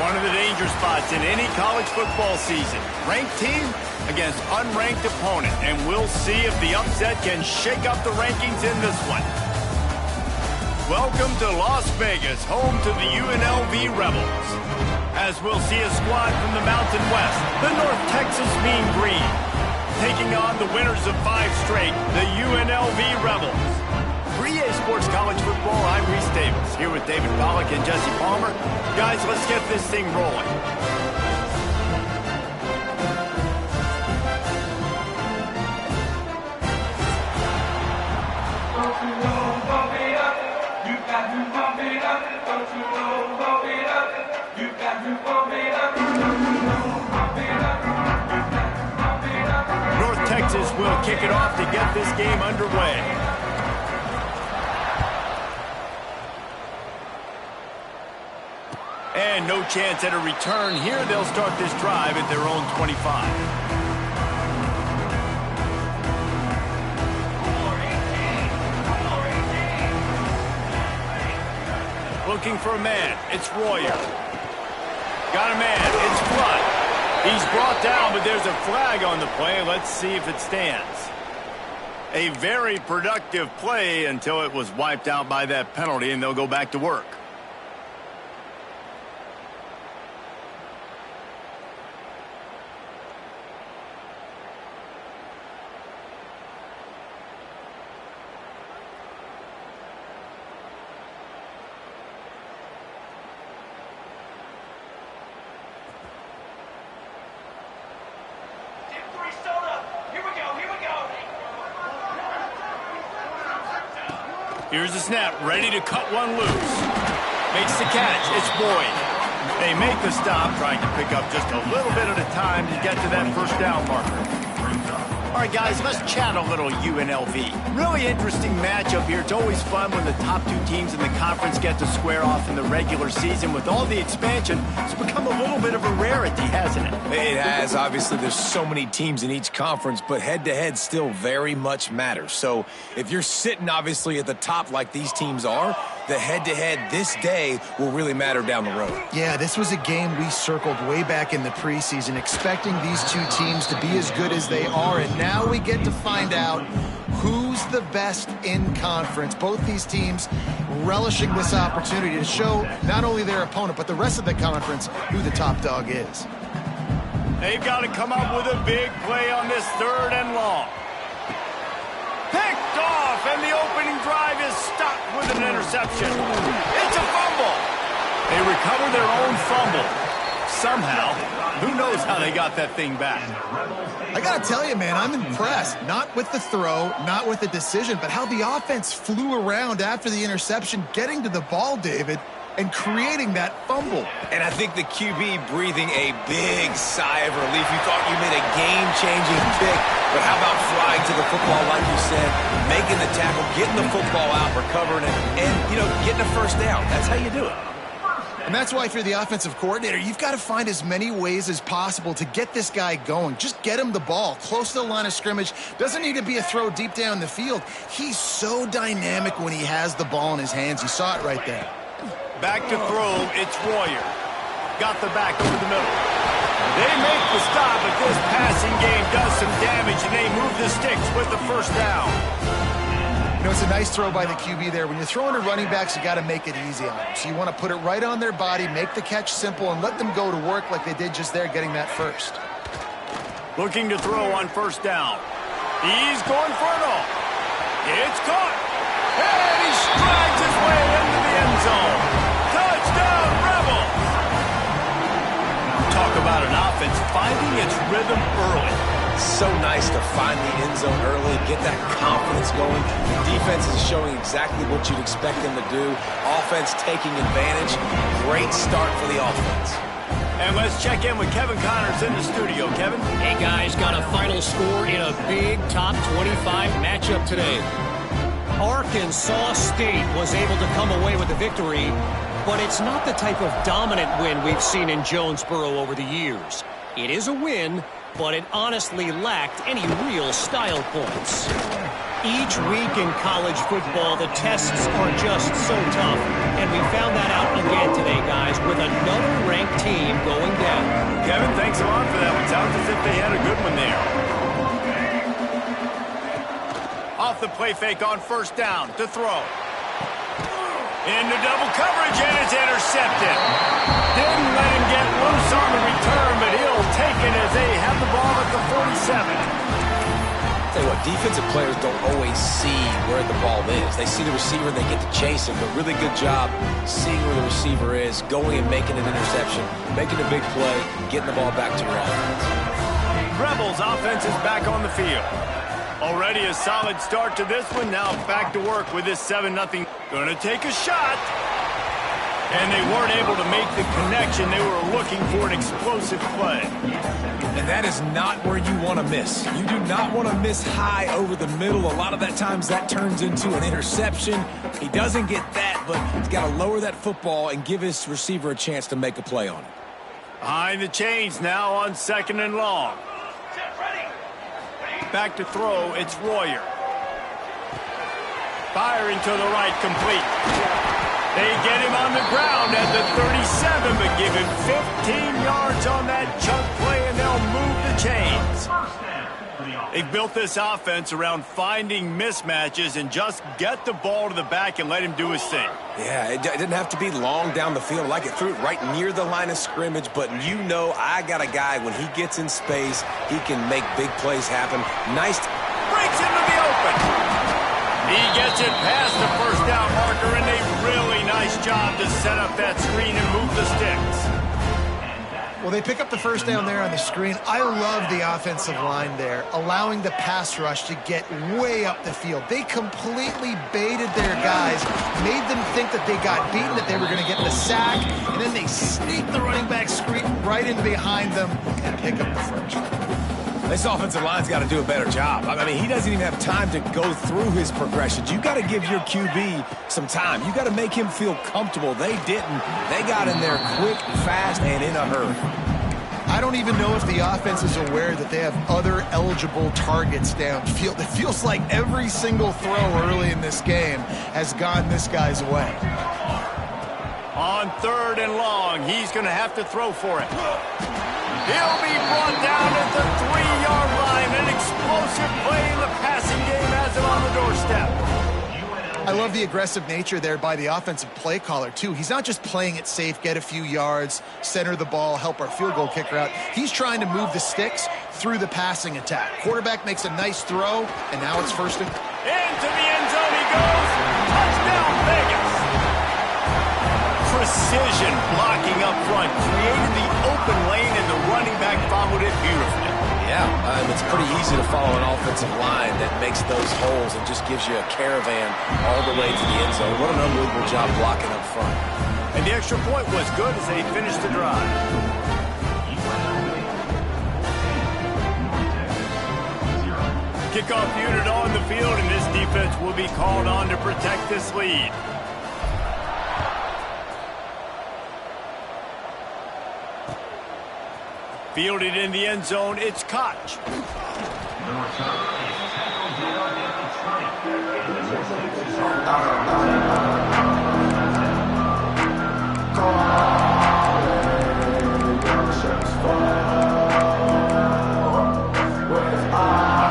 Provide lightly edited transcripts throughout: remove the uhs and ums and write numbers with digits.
One of the danger spots in any college football season. Ranked team against unranked opponent. And we'll see if the upset can shake up the rankings in this one. Welcome to Las Vegas, home to the UNLV Rebels. As we'll see a squad from the Mountain West, the North Texas Mean Green, taking on the winners of 5 straight, the UNLV Rebels. For EA Sports College Football, I'm Reese Davis, here with David Pollack and Jesse Palmer. Guys, let's get this thing rolling. North Texas will kick it off to get this game underway. And no chance at a return here. They'll start this drive at their own 25. Looking for a man. It's Royer. Got a man. It's Flood. He's brought down, but there's a flag on the play. Let's see if it stands. A very productive play until it was wiped out by that penalty, and they'll go back to work. Here's the snap, ready to cut one loose. Makes the catch, it's Boyd. They make the stop, trying to pick up just a little bit at a time to get to that first down marker. All right, guys, let's chat a little UNLV. Really interesting matchup here. It's always fun when the top 2 teams in the conference get to square off in the regular season. With all the expansion, it's become a little bit of a rarity, hasn't it? It has. Obviously, there's so many teams in each conference, but head-to-head still very much matters. So if you're sitting, obviously, at the top like these teams are, the head-to-head this day will really matter down the road. Yeah, this was a game we circled way back in the preseason, expecting these 2 teams to be as good as they are, and now we get to find out who's the best in conference. Both these teams relishing this opportunity to show not only their opponent, but the rest of the conference who the top dog is. They've got to come up with a big play on this 3rd and long. Picked off, and the opening drive is stopped with an interception. It's a fumble. They recover their own fumble. Somehow, who knows how they got that thing back. I gotta tell you, man, I'm impressed. Not with the throw, not with the decision, but how the offense flew around after the interception, getting to the ball, David, and creating that fumble. And I think the QB breathing a big sigh of relief. You thought you made a game-changing pick, but how about flying to the football, like you said, making the tackle, getting the football out, recovering it, and, getting a first down. That's how you do it. And that's why if you're the offensive coordinator, you've got to find as many ways as possible to get this guy going. Just get him the ball close to the line of scrimmage. Doesn't need to be a throw deep down the field. He's so dynamic when he has the ball in his hands. You saw it right there. Back to throw, it's Royer. Got the back over the middle. They make the stop, but this passing game does some damage, and they move the sticks with the first down. It's a nice throw by the QB there. When you're throwing to running backs, you got to make it easy on them. So you want to put it right on their body, make the catch simple, and let them go to work like they did just there, getting that first. Looking to throw on first down. He's going for it all. It's caught. And he strides his way into the end zone. Touchdown, Rebels! Talk about an offense finding its rhythm early. So nice to find the end zone early, get that confidence going. The defense is showing exactly what you'd expect them to do. Offense taking advantage. Great start for the offense. And let's check in with Kevin Connors in the studio. Kevin? Hey, guys, got a final score in a big top 25 matchup today. Arkansas State was able to come away with a victory, but it's not the type of dominant win we've seen in Jonesboro over the years. It is a win, but it honestly lacked any real style points. Each week in college football, the tests are just so tough. And we found that out again today, guys, with another ranked team going down. Kevin, thanks a lot for that one. Sounds as if they had a good one there. Off the play fake on first down to throw. Into double coverage, and it's intercepted. Didn't let him get loose on the return, but he'll take it as they have the ball at the 47. Tell you what, defensive players don't always see where the ball is. They see the receiver, they get to chase him, but really good job seeing where the receiver is, going and making an interception, making a big play, getting the ball back to your offense. Rebels offense is back on the field. Already a solid start to this one. Now back to work with this 7-0. Going to take a shot. And they weren't able to make the connection. They were looking for an explosive play. And that is not where you want to miss. You do not want to miss high over the middle. A lot of that times that turns into an interception. He doesn't get that, but he's got to lower that football and give his receiver a chance to make a play on it. Behind the chains now on 2nd and long. Back to throw, it's Royer. Firing to the right, complete. They get him on the ground at the 37, but give him 15 yards on that chunk play, and they'll move the chains. They've built this offense around finding mismatches and just get the ball to the back and let him do his thing. Yeah, it didn't have to be long down the field. Like it threw it right near the line of scrimmage, but you know I got a guy, when he gets in space, he can make big plays happen. Nice. Breaks into the open. He gets it past the first down marker, and a really nice job to set up that screen and move the sticks. Well, they pick up the first down there on the screen. I love the offensive line there, allowing the pass rush to get way up the field. They completely baited their guys, made them think that they got beaten, that they were going to get the sack, and then they sneak the running back screen right in behind them and pick up the first. This offensive line's got to do a better job. I mean, he doesn't even have time to go through his progressions. You got to give your QB some time. You got to make him feel comfortable. They didn't. They got in there quick, fast, and in a hurry. I don't even know if the offense is aware that they have other eligible targets downfield. It feels like every single throw early in this game has gone this guy's way. On 3rd and long, he's going to have to throw for it. He'll be brought down at the 3-yard line. An explosive play in the passing game has him on the doorstep. I love the aggressive nature there by the offensive play caller, too. He's not just playing it safe, get a few yards, center the ball, help our field goal kicker out. He's trying to move the sticks through the passing attack. Quarterback makes a nice throw, and now it's 1st and... Into the end zone he goes. Touchdown, Vegas. Precision blocking up front, created the open lane, and the running back followed it beautifully. Yeah, it's pretty easy to follow an offensive line that makes those holes and just gives you a caravan all the way to the end zone. What an unbelievable job blocking up front. And the extra point was good as they finished the drive. Kickoff unit on the field, and this defense will be called on to protect this lead. Fielded in the end zone, it's Koch.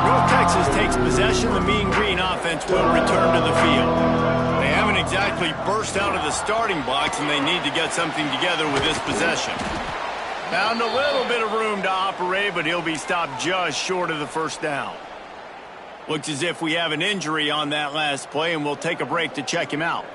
North Texas takes possession. The Mean Green offense will return to the field. They haven't exactly burst out of the starting blocks, and they need to get something together with this possession. Found a little bit of room to operate, but he'll be stopped just short of the first down. Looks as if we have an injury on that last play, and we'll take a break to check him out.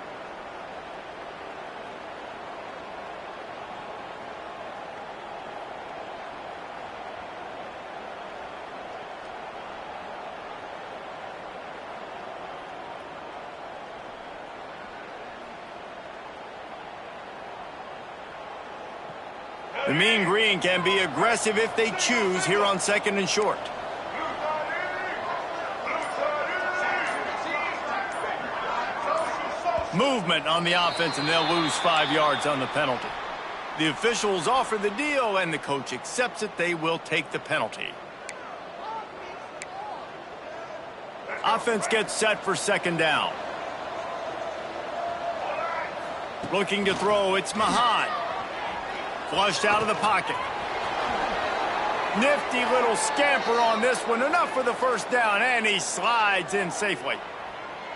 The Mean Green can be aggressive if they choose here on 2nd and short. Movement on the offense, and they'll lose 5 yards on the penalty. The officials offer the deal, and the coach accepts it. They will take the penalty. Offense gets set for second down. Looking to throw, it's Mahan. Flushed out of the pocket. Nifty little scamper on this one. Enough for the first down, and he slides in safely.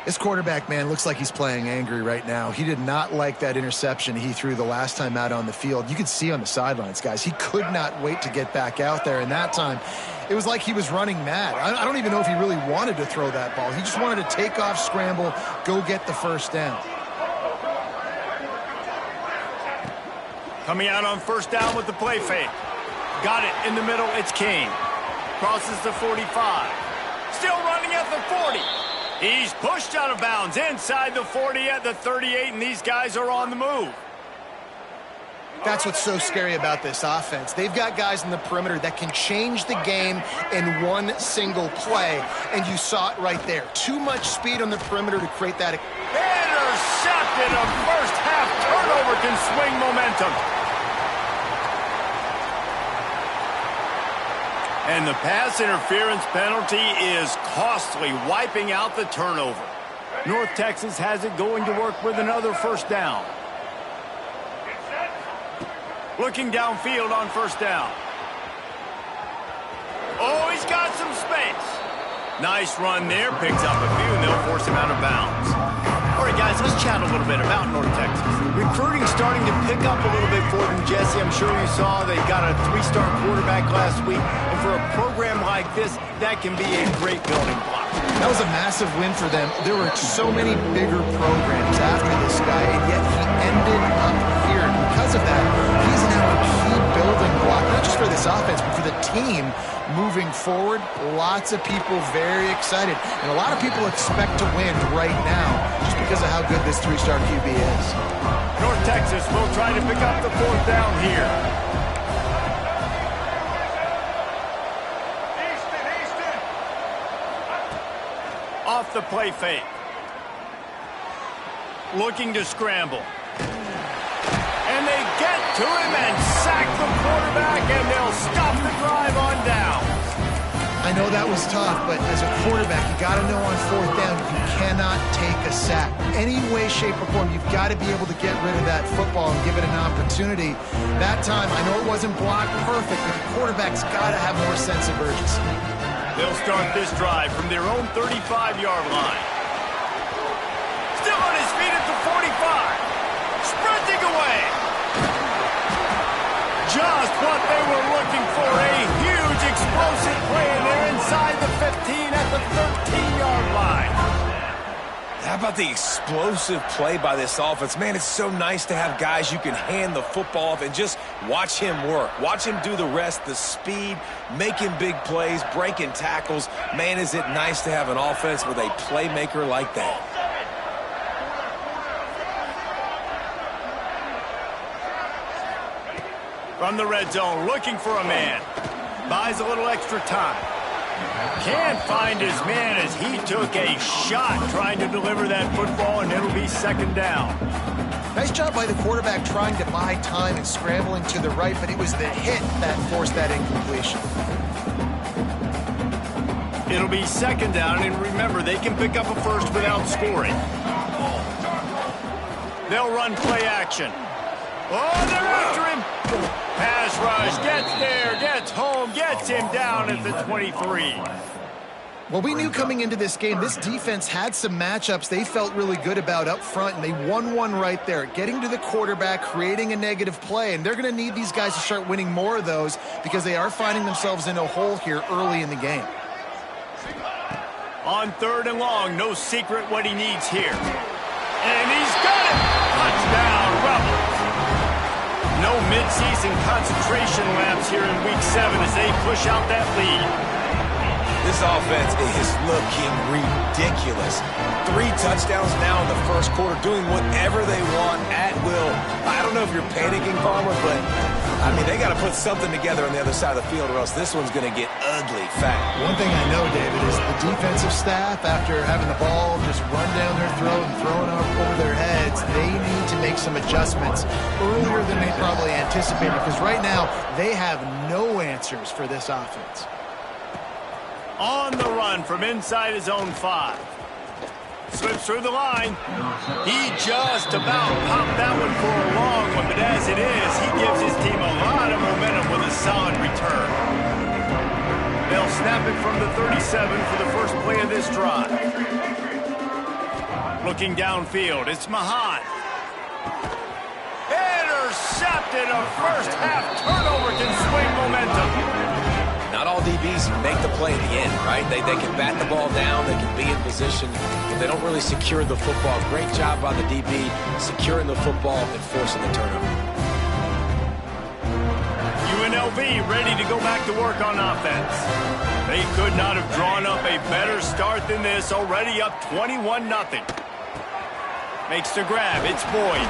This quarterback, man, looks like he's playing angry right now. He did not like that interception he threw the last time out on the field. You could see on the sidelines, guys, he could not wait to get back out there. And that time, it was like he was running mad. I don't even know if he really wanted to throw that ball. He just wanted to take off, scramble, go get the first down. Coming out on first down with the play fake. Got it in the middle, it's King. Crosses the 45. Still running at the 40. He's pushed out of bounds inside the 40 at the 38, and these guys are on the move. That's what's so scary about this offense. They've got guys in the perimeter that can change the game in one single play, and you saw it right there. Too much speed on the perimeter to create that. Intercepted. A first half turnover can swing momentum. And the pass interference penalty is costly, wiping out the turnover. North Texas has it going to work with another first down. Looking downfield on first down. Oh, he's got some space. Nice run there, picks up a few, and they'll force him out of bounds. All right, guys, let's chat a little bit about North Texas. Recruiting starting to pick up a little bit for them, Jesse. I'm sure you saw they got a 3-star quarterback last week. And for a program like this, that can be a great building block. That was a massive win for them. There were so many bigger programs after this guy, and yet he ended up here. And because of that, he's now a key building block, not just for this offense, but for the team moving forward. Lots of people very excited. And a lot of people expect to win right now just because of how good this 3-star QB is. North Texas will try to pick up the fourth down here. Off the play fake. Looking to scramble. And they get to him and sack the quarterback, and they'll stop the drive on down. I know that was tough, but as a quarterback, you got to know on fourth down, you cannot take a sack. Any way, shape, or form, you've got to be able to get rid of that football and give it an opportunity. That time, I know it wasn't blocked perfect, but the quarterback's got to have more sense of urgency. They'll start this drive from their own 35-yard line. Still on his feet at the 45. Sprinting away. Just what they were looking for. A huge explosive play, and they're inside the 15 at the 13-yard line. How about the explosive play by this offense? Man, it's so nice to have guys you can hand the football off and just watch him work. Watch him do the rest, the speed, making big plays, breaking tackles. Man, is it nice to have an offense with a playmaker like that. From the red zone, looking for a man. Buys a little extra time. Can't find his man as he took a shot trying to deliver that football, and it'll be second down. Nice job by the quarterback trying to buy time and scrambling to the right, but it was the hit that forced that incompletion. It'll be second down, and remember, they can pick up a first without scoring. They'll run play action. Oh, they're after him. Pass rush, gets there, gets home, gets him down at the 23. Well, we knew coming into this game, this defense had some matchups they felt really good about up front, and they won one right there, getting to the quarterback, creating a negative play, and they're going to need these guys to start winning more of those because they are finding themselves in a hole here early in the game. On third and long, no secret what he needs here. And he's got it! Touchdown, Rebels! No midseason concentration laps here in Week 7 as they push out that lead. This offense is looking ridiculous. 3 touchdowns now in the first quarter, doing whatever they want at will. I don't know if you're panicking, Palmer, but, I mean, they got to put something together on the other side of the field or else this one's going to get ugly fast. One thing I know, David, is the defensive staff, after having the ball just run down their throat and throwing up over their heads, they need to make some adjustments earlier than they probably anticipated because right now they have no answers for this offense. On the run from inside his own 5. Slips through the line. He just about popped that one for a long one, but as it is, he gives his team a lot of momentum with a solid return. They'll snap it from the 37 for the first play of this drive. Looking downfield, it's Mahan. Intercepted. A first-half turnover can swing momentum. Not all DBs make the play at the end, right? They can bat the ball down, they can be in position, but they don't really secure the football. Great job by the DB securing the football and forcing the turnover. UNLV ready to go back to work on offense. They could not have drawn up a better start than this, already up 21-0. Makes the grab, it's Boyd.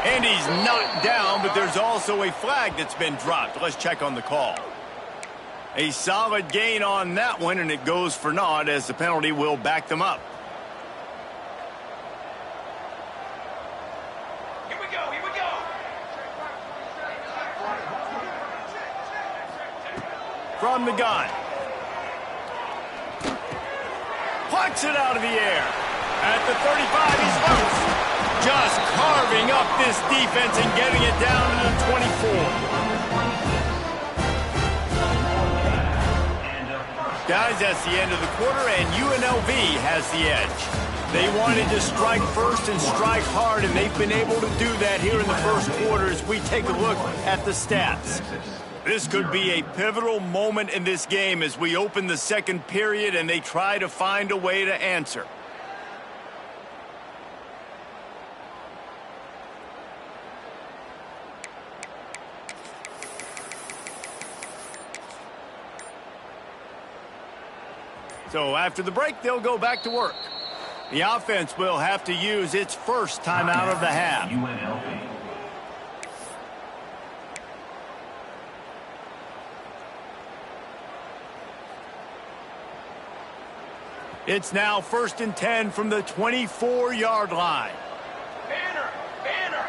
And he's knocked down, but there's also a flag that's been dropped. Let's check on the call. A solid gain on that one, and it goes for naught as the penalty will back them up. Here we go, here we go. From the gun. Plucks it out of the air. At the 35, he's loose. Just carving up this defense and getting it down to the 24. Guys, that's the end of the quarter, and UNLV has the edge. They wanted to strike first and strike hard, and they've been able to do that here in the first quarter as we take a look at the stats. This could be a pivotal moment in this game as we open the second period and they try to find a way to answer. So after the break, they'll go back to work. The offense will have to use its first timeout of the half. It's now 1st and 10 from the 24-yard line. Banner! Banner!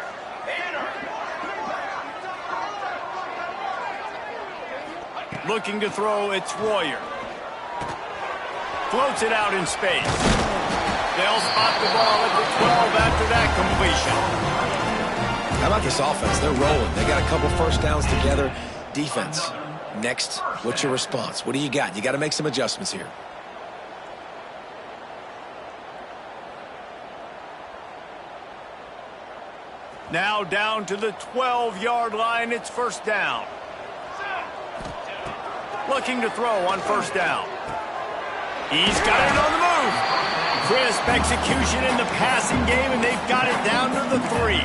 Banner! Looking to throw, it's Royer. Floats it out in space. They'll spot the ball at the 12 after that completion. How about this offense? They're rolling. They got a couple first downs together. Defense. Next, what's your response? What do you got? You got to make some adjustments here. Now down to the 12-yard line. It's 1st down. Looking to throw on 1st down. He's got it on the move. Crisp execution in the passing game, and they've got it down to the 3.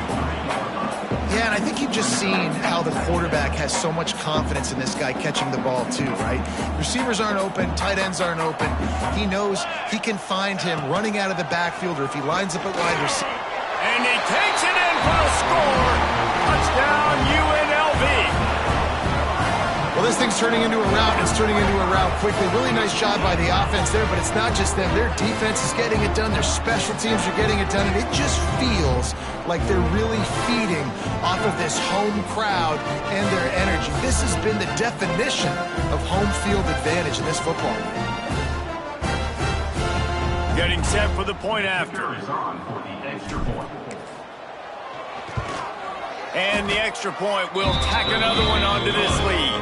Yeah, and I think you've just seen how the quarterback has so much confidence in this guy catching the ball too, right? Receivers aren't open, tight ends aren't open. He knows he can find him running out of the backfield, or if he lines up at wide receiver. And he takes it in for a score. Touchdown, UNLV. Well, this thing's turning into a rout. It's turning into a rout quickly. Really nice job by the offense there, but it's not just them. Their defense is getting it done. Their special teams are getting it done, and it just feels like they're really feeding off of this home crowd and their energy. This has been the definition of home field advantage in this football game. Getting set for the point after. And the extra point will tack another one onto this lead.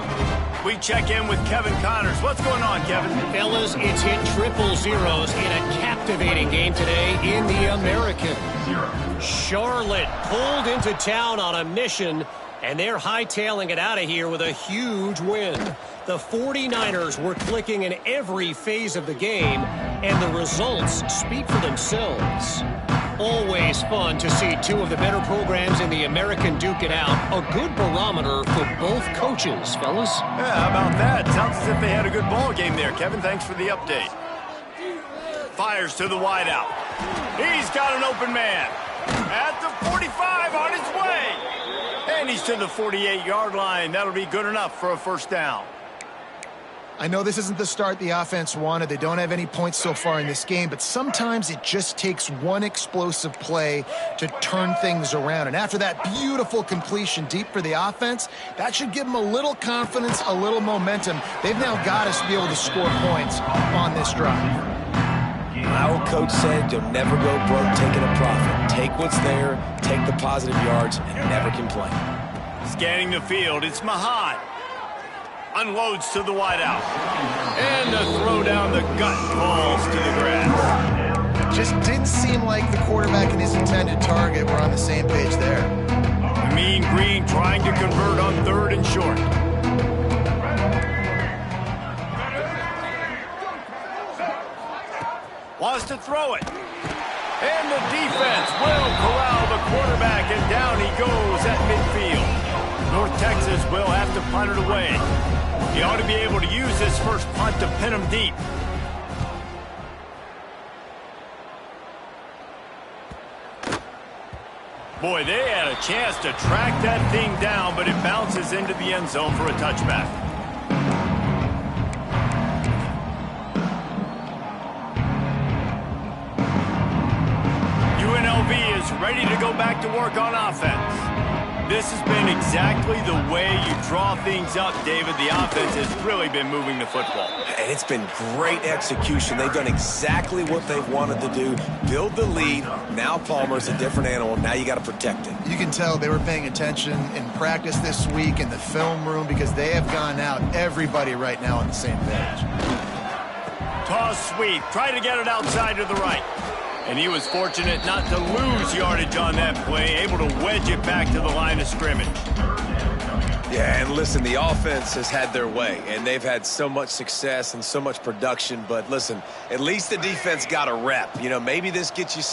We check in with Kevin Connors. What's going on, Kevin? Fellas, it's hit triple zeros in a captivating game today in the American. Charlotte pulled into town on a mission, and they're hightailing it out of here with a huge win. The 49ers were clicking in every phase of the game, and the results speak for themselves. Always fun to see two of the better programs in the American duke it out. A good barometer for both coaches, fellas. Yeah, how about that? Sounds as if they had a good ball game there, Kevin. Thanks for the update. Fires to the wideout. He's got an open man. At the 45 on his way. And he's to the 48-yard line. That'll be good enough for a 1st down. I know this isn't the start the offense wanted. They don't have any points so far in this game, but sometimes it just takes one explosive play to turn things around. And after that beautiful completion deep for the offense, that should give them a little confidence, a little momentum. They've now got us to be able to score points on this drive. My old coach said you'll never go broke taking a profit. Take what's there, take the positive yards, and never complain. Scanning the field, it's Mahad. Unloads to the wideout. And the throw down the gut falls to the grass. Just didn't seem like the quarterback and his intended target were on the same page there. The Mean Green trying to convert on 3rd and short. Wants to throw it. And the defense will corral the quarterback, and down he goes at midfield. North Texas will have to punt it away. He ought to be able to use his first punt to pin him deep. Boy, they had a chance to track that thing down, but it bounces into the end zone for a touchback. UNLV is ready to go back to work on offense. This has been exactly the way you draw things up, David. The offense has really been moving the football. And it's been great execution. They've done exactly what they've wanted to do. Build the lead. Now Palmer's a different animal. Now you got to protect it. You can tell they were paying attention in practice this week in the film room because they have gone out, everybody right now on the same page. Toss sweep. Try to get it outside to the right. And he was fortunate not to lose yardage on that play, able to wedge it back to the line of scrimmage. Yeah, and listen, the offense has had their way, and they've had so much success and so much production. But listen, at least the defense got a rep. You know, maybe this gets you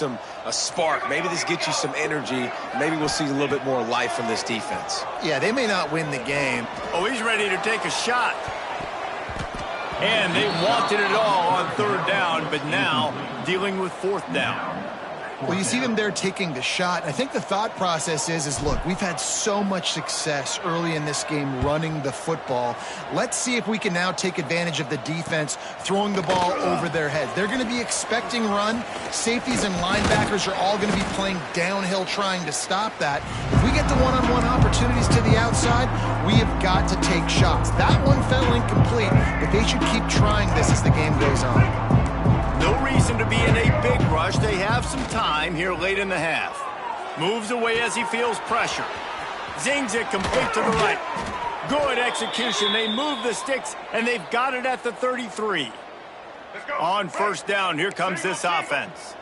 a spark. Maybe this gets you some energy. Maybe we'll see a little bit more life from this defense. Yeah, they may not win the game. Oh, he's ready to take a shot. And they wanted it all on 3rd down, but now dealing with 4th down. Well, you see them there taking the shot. I think the thought process is look, we've had so much success early in this game running the football. Let's see if we can now take advantage of the defense throwing the ball over their heads. They're going to be expecting run. Safeties and linebackers are all going to be playing downhill trying to stop that. If we get the one-on-one opportunities to the outside, we have got to take shots. That one fell incomplete, but they should keep trying this as the game goes on. No reason to be in a big rush. They have some time here late in the half. Moves away as he feels pressure. Zings it complete to the right. Good execution. They move the sticks, and they've got it at the 33. On 1st down, here comes this offense.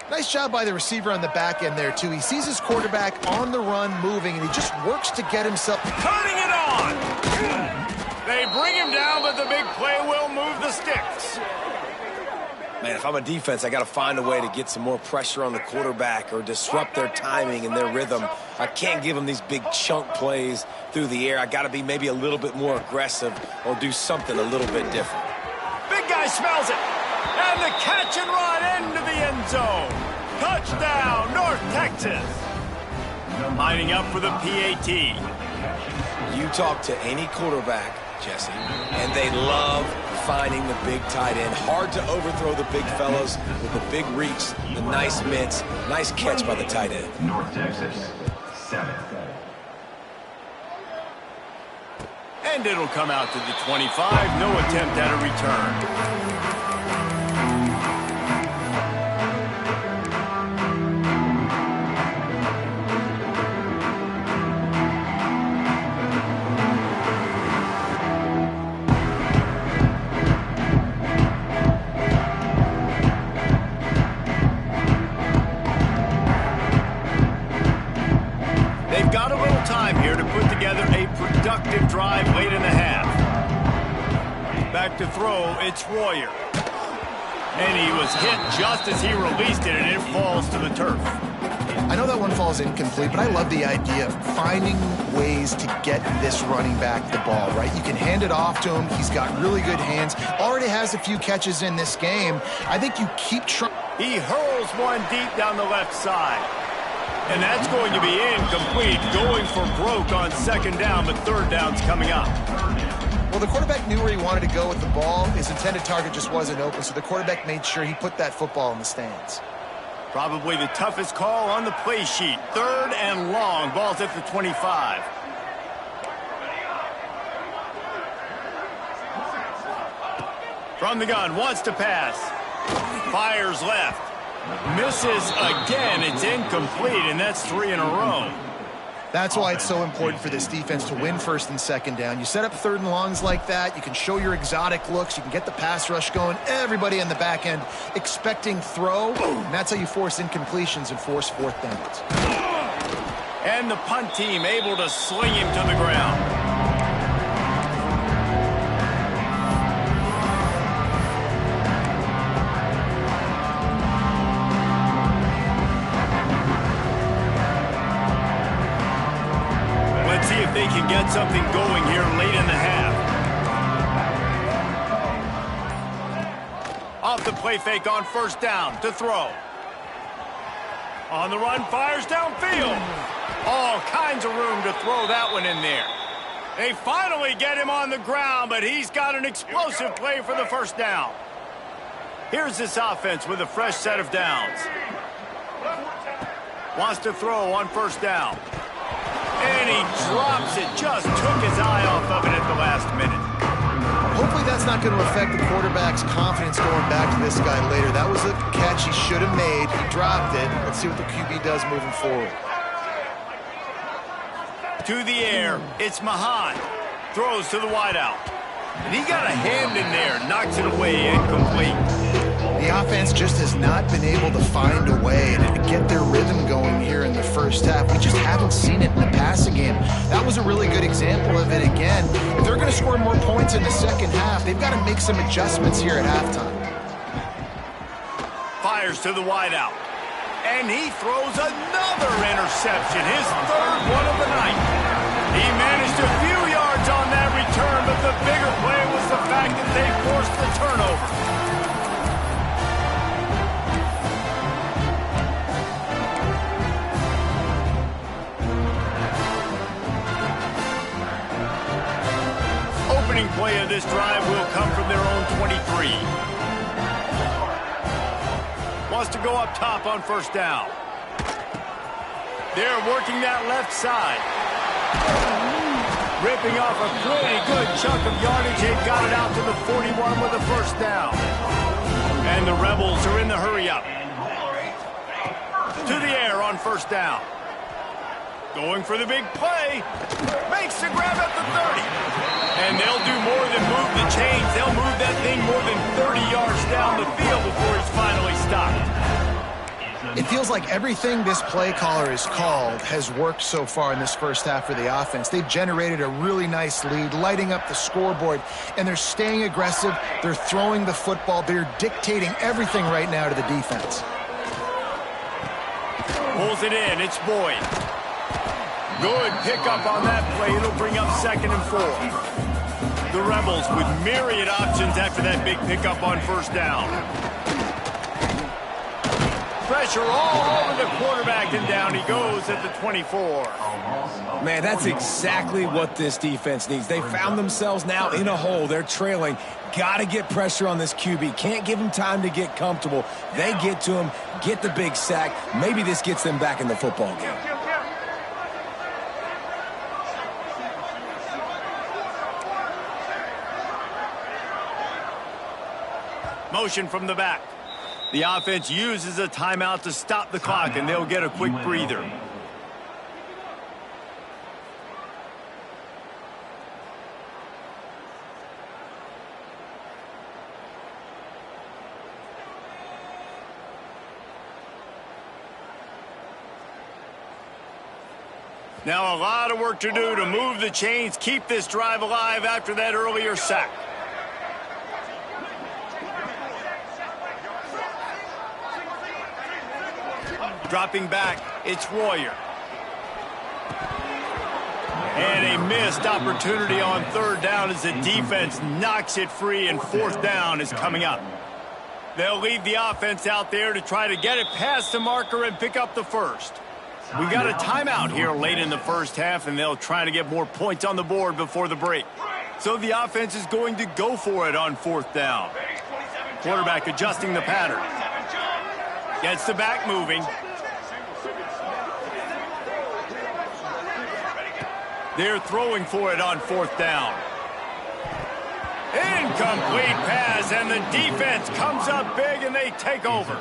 Nice job by the receiver on the back end there, too. He sees his quarterback on the run moving, and he just works to get himself. Turning it on! They bring him down, but the big play will move the sticks. Man, if I'm a defense, I got to find a way to get some more pressure on the quarterback or disrupt their timing and their rhythm. I can't give them these big chunk plays through the air. I got to be maybe a little bit more aggressive or do something a little bit different. Big guy smells it. And the catch and run into the end zone. Touchdown, North Texas. Lining up for the PAT. You talk to any quarterback, Jesse, and they love finding the big tight end. Hard to overthrow the big fellows with the big reach, the nice mitts, nice catch by the tight end. North Texas, 7. And it'll come out to the 25. No attempt at a return. Drive late in the half. Back to throw, it's Royer. And he was hit just as he released it, and it falls to the turf. I know that one falls incomplete, but I love the idea of finding ways to get this running back the ball, right? You can hand it off to him. He's got really good hands. Already has a few catches in this game. I think you keep trying. He hurls one deep down the left side. And that's going to be incomplete, going for broke on 2nd down, but 3rd down's coming up. Well, the quarterback knew where he wanted to go with the ball. His intended target just wasn't open, so the quarterback made sure he put that football in the stands. Probably the toughest call on the play sheet. 3rd and long. Ball's at the 25. From the gun, wants to pass. Fires left. Misses again. It's incomplete, and that's 3 in a row. That's why it's so important for this defense to win 1st and 2nd down. You set up 3rd and longs like that. You can show your exotic looks. You can get the pass rush going. Everybody in the back end expecting throw. And that's how you force incompletions and force 4th downs. And the punt team able to sling him to the ground. See if they can get something going here late in the half. Off the play fake on 1st down to throw. On the run, fires downfield. All kinds of room to throw that one in there. They finally get him on the ground, but he's got an explosive play for the 1st down. Here's this offense with a fresh set of downs. Wants to throw on 1st down. And he drops it. Just took his eye off of it at the last minute. Hopefully that's not going to affect the quarterback's confidence going back to this guy later. That was a catch he should have made. He dropped it. Let's see what the QB does moving forward. To the air. It's Mahan. Throws to the wideout. And he got a hand in there. Knocks it away. Incomplete. The offense just has not been able to find a way to get their rhythm going here in the 1st half. We just haven't seen it in the passing game. That was a really good example of it again. If they're going to score more points in the 2nd half, they've got to make some adjustments here at halftime. Fires to the wideout. And he throws another interception, his 3rd one of the night. He managed a few yards on that return, but the bigger play was the fact that they forced the turnover. Play of this drive will come from their own 23. Wants to go up top on 1st down. They're working that left side. Ripping off a pretty good chunk of yardage. They've got it out to the 41 with a 1st down. And the Rebels are in the hurry-up. To the air on 1st down. Going for the big play. Makes the grab at the 30. And they'll do more than move the chains. They'll move that thing more than 30 yards down the field before he's finally stopped. It feels like everything this play caller has called has worked so far in this 1st half for the offense. They've generated a really nice lead, lighting up the scoreboard, and they're staying aggressive. They're throwing the football. They're dictating everything right now to the defense. Pulls it in. It's Boyd. Good pickup on that play. It'll bring up 2nd and 4. The Rebels with myriad options after that big pickup on 1st down. Pressure all over the quarterback, and down he goes at the 24. Man, that's exactly what this defense needs. They found themselves now in a hole. They're trailing. Got to get pressure on this QB. Can't give him time to get comfortable. They get to him, get the big sack. Maybe this gets them back in the football game. Motion from the back. The offense uses a timeout to stop the clock, and they'll get a quick breather. Now a lot of work to do to move the chains, keep this drive alive after that earlier sack. Dropping back, it's Royer. And a missed opportunity on 3rd down as the defense knocks it free, and 4th down is coming up. They'll leave the offense out there to try to get it past the marker and pick up the 1st. We got a timeout here late in the 1st half, and they'll try to get more points on the board before the break. So the offense is going to go for it on 4th down. Quarterback adjusting the pattern. Gets the back moving. They're throwing for it on 4th down. Incomplete pass, and the defense comes up big, and they take over.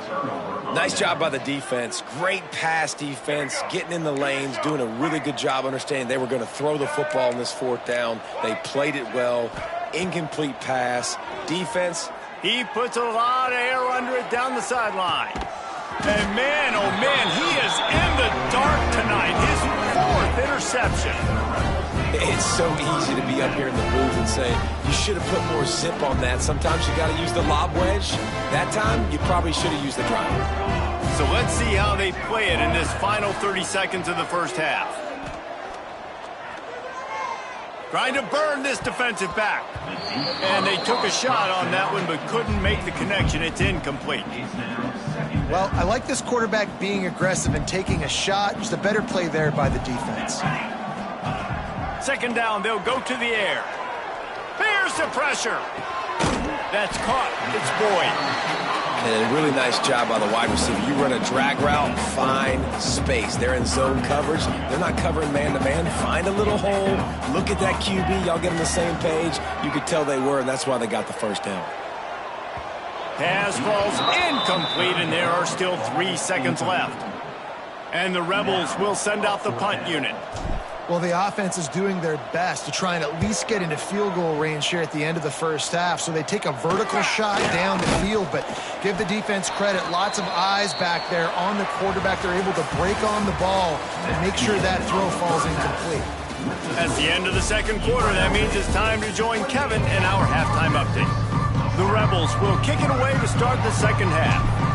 Nice job by the defense. Great pass defense, getting in the lanes, doing a really good job understanding they were going to throw the football in this 4th down. They played it well. Incomplete pass. Defense. He puts a lot of air under it down the sideline. And man, oh man, he is in the dark tonight. His 4th interception. It's so easy to be up here in the booth and say, you should have put more zip on that. Sometimes you got to use the lob wedge. That time, you probably should have used the driver. So let's see how they play it in this final 30 seconds of the first half. Trying to burn this defensive back. And they took a shot on that one, but couldn't make the connection. It's incomplete. Well, I like this quarterback being aggressive and taking a shot. Just a better play there by the defense. 2nd down, they'll go to the air. There's the pressure. That's caught. It's Boyd. And a really nice job by the wide receiver. You run a drag route, find space. They're in zone coverage. They're not covering man-to-man. Find a little hole. Look at that QB. Y'all get on the same page. You could tell they were, and that's why they got the 1st down. Pass falls incomplete, and there are still 3 seconds left. And the Rebels will send out the punt unit. Well, the offense is doing their best to try and at least get into field goal range here at the end of the first half. So they take a vertical shot down the field, but give the defense credit. Lots of eyes back there on the quarterback. They're able to break on the ball and make sure that throw falls incomplete. At the end of the 2nd quarter, that means it's time to join Kevin in our halftime update. The Rebels will kick it away to start the 2nd half.